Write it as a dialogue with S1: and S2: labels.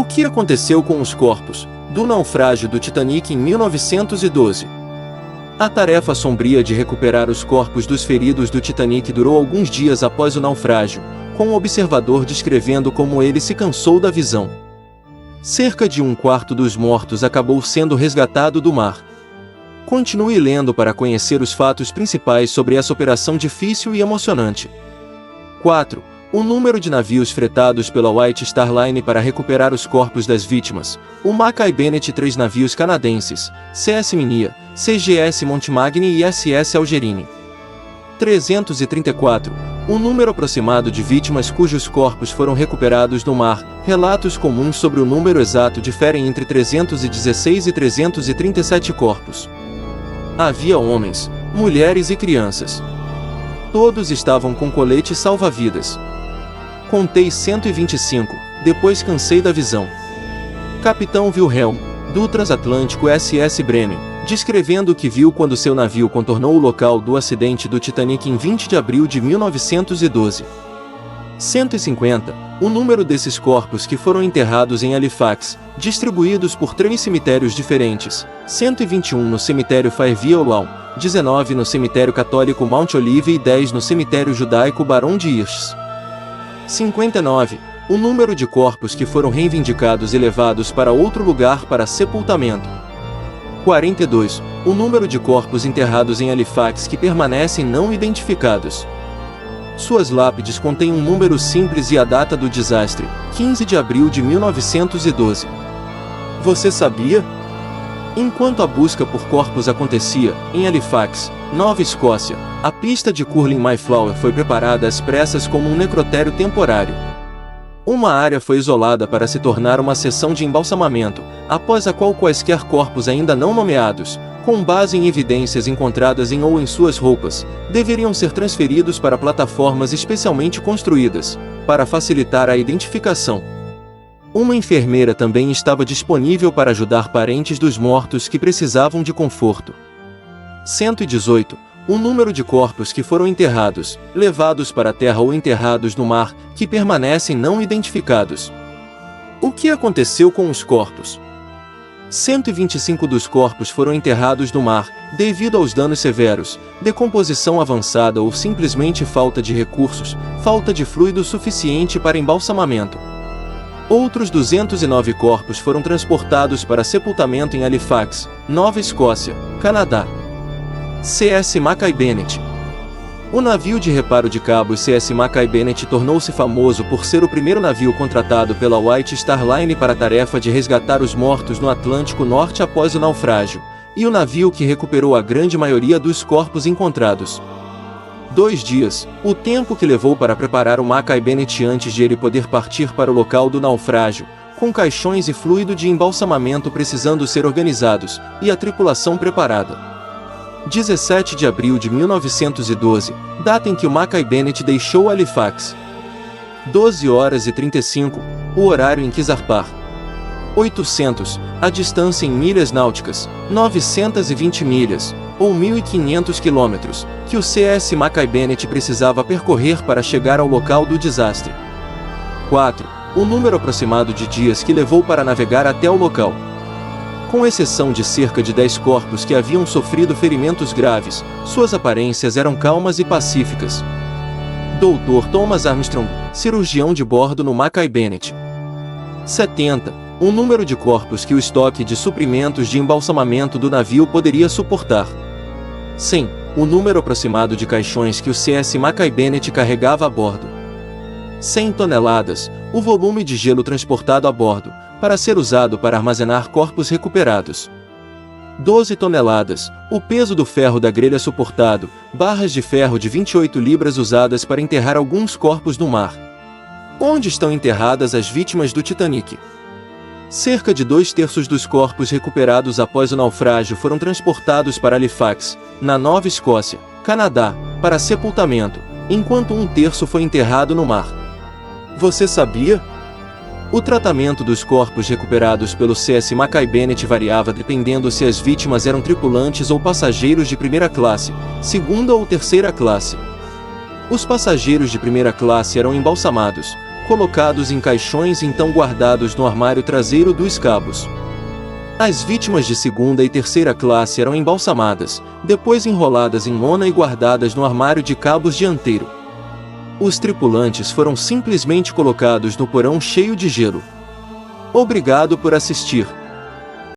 S1: que aconteceu com os corpos do naufrágio do Titanic em 1912? A tarefa sombria de recuperar os corpos dos feridos do Titanic durou alguns dias após o naufrágio, com um observador descrevendo como ele se cansou da visão. Cerca de um quarto dos mortos acabou sendo resgatado do mar. Continue lendo para conhecer os fatos principais sobre essa operação difícil e emocionante. 4. O número de navios fretados pela White Star Line para recuperar os corpos das vítimas. O Mackay Bennett, 3 navios canadenses, CS Minia, CGS Montmagny e SS Algerine. 334. O número aproximado de vítimas cujos corpos foram recuperados no mar. Relatos comuns sobre o número exato diferem entre 316 e 337 corpos. Havia homens, mulheres e crianças. Todos estavam com coletes salva-vidas. Contei 125, depois cansei da visão. Capitão Wilhelm, do transatlântico SS Bremen, descrevendo o que viu quando seu navio contornou o local do acidente do Titanic em 20 de abril de 1912. 150. O número desses corpos que foram enterrados em Halifax, distribuídos por 3 cemitérios diferentes: 121 no cemitério Fairview Lawn, 19 no cemitério católico Mount Olive e 10 no cemitério judaico Barão de Hirsch. 59. O número de corpos que foram reivindicados e levados para outro lugar para sepultamento. 42. O número de corpos enterrados em Halifax que permanecem não identificados. Suas lápides contêm um número simples e a data do desastre, 15 de abril de 1912. Você sabia? Enquanto a busca por corpos acontecia, em Halifax, Nova Escócia, a pista de curling Mayflower foi preparada às pressas como um necrotério temporário. Uma área foi isolada para se tornar uma seção de embalsamamento, após a qual quaisquer corpos ainda não nomeados, com base em evidências encontradas em ou em suas roupas, deveriam ser transferidos para plataformas especialmente construídas, para facilitar a identificação. Uma enfermeira também estava disponível para ajudar parentes dos mortos que precisavam de conforto. 118. O número de corpos que foram enterrados, levados para a terra ou enterrados no mar, que permanecem não identificados. O que aconteceu com os corpos? 125 dos corpos foram enterrados no mar, devido aos danos severos, decomposição avançada ou simplesmente falta de recursos, falta de fluido suficiente para embalsamamento. Outros 209 corpos foram transportados para sepultamento em Halifax, Nova Escócia, Canadá. CS Mackay Bennett. O navio de reparo de cabos CS Mackay Bennett tornou-se famoso por ser o primeiro navio contratado pela White Star Line para a tarefa de resgatar os mortos no Atlântico Norte após o naufrágio, e o navio que recuperou a grande maioria dos corpos encontrados. 2 dias, o tempo que levou para preparar o Mackay Bennett antes de ele poder partir para o local do naufrágio, com caixões e fluido de embalsamamento precisando ser organizados, e a tripulação preparada. 17 de abril de 1912, data em que o Mackay Bennett deixou Halifax. 12 horas e 35, o horário em que zarpar. 800, a distância em milhas náuticas, 920 milhas, ou 1.500 quilômetros, que o CS Mackay Bennett precisava percorrer para chegar ao local do desastre. 4. O número aproximado de dias que levou para navegar até o local. Com exceção de cerca de 10 corpos que haviam sofrido ferimentos graves, suas aparências eram calmas e pacíficas. Dr. Thomas Armstrong, cirurgião de bordo no Mackay Bennett. 70. O número de corpos que o estoque de suprimentos de embalsamamento do navio poderia suportar. 100. O número aproximado de caixões que o CS Mackay Bennett carregava a bordo. 100 toneladas, o volume de gelo transportado a bordo, para ser usado para armazenar corpos recuperados. 12 toneladas, o peso do ferro da grelha suportado, barras de ferro de 28 libras usadas para enterrar alguns corpos no mar. Onde estão enterradas as vítimas do Titanic? Cerca de 2/3 dos corpos recuperados após o naufrágio foram transportados para Halifax, na Nova Escócia, Canadá, para sepultamento, enquanto 1/3 foi enterrado no mar. Você sabia? O tratamento dos corpos recuperados pelo CS Mackay Bennett variava dependendo se as vítimas eram tripulantes ou passageiros de primeira classe, segunda ou terceira classe. Os passageiros de primeira classe eram embalsamados, colocados em caixões e então guardados no armário traseiro dos cabos. As vítimas de segunda e terceira classe eram embalsamadas, depois enroladas em lona e guardadas no armário de cabos dianteiro. Os tripulantes foram simplesmente colocados no porão cheio de gelo. Obrigado por assistir.